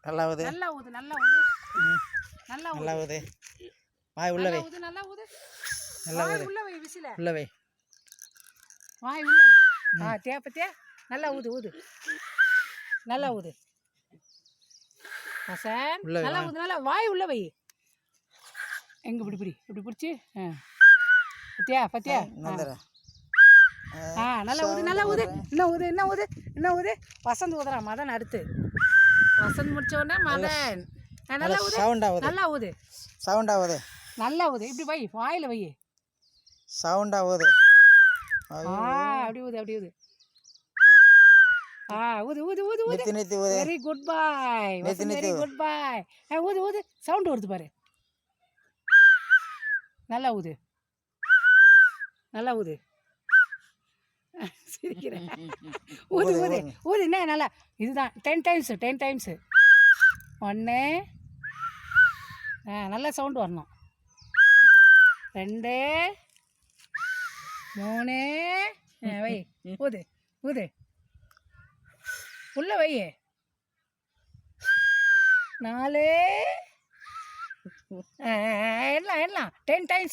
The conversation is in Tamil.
நல்லா ஊது. நல்லா ஊது. நல்லா ஊது. நல்லா ஊது. நல்லா ஊது. வாய் உள்ள வை. நல்லா ஊது. நல்லா ஊது. உள்ள வை விசில. உள்ள வை. வாய் உள்ள வை. தேப்பத்தே. நல்லா ஊது ஊது. நல்லா ஊது. ஹசன் நல்லா ஊது. நல்லா வாய் உள்ள வை. எங்க இப்படி பிடிச்சி பத்தியா பத்தியா நல்லா ஊது. நல்லா ஊது. இன்னும் ஊது. வசந்த் ஊதுறான். மதன் அடுத்து. வசந்த் முடிச்ச உடனே மதன். நல்லா ஊது. நல்லா ஊது. சவுண்டா ஊது. நல்லா ஊது. இப்படி வை. வாயில வை. சவுண்டா ஊது. அப்படி ஊது. அப்படி ஊது. ஊது ஊது ஊது ஊது. நித்தி ஊது. வெரி குட் பாய். வெரி குட் பாய். ஊது ஊது. சவுண்ட் வருது பாரு. நல்லா ஊது. நல்லா ஊது. சிரிக்கிறேன். ஊது ஊது ஊது. என்ன நல்லா இதுதான் 10 டைம்ஸ் 1 நல்லா சவுண்ட் வரணும். 2 3 வை. ஊது ஊது. உள்ள வை. 4 எல்லாம் 10 டைம்ஸ்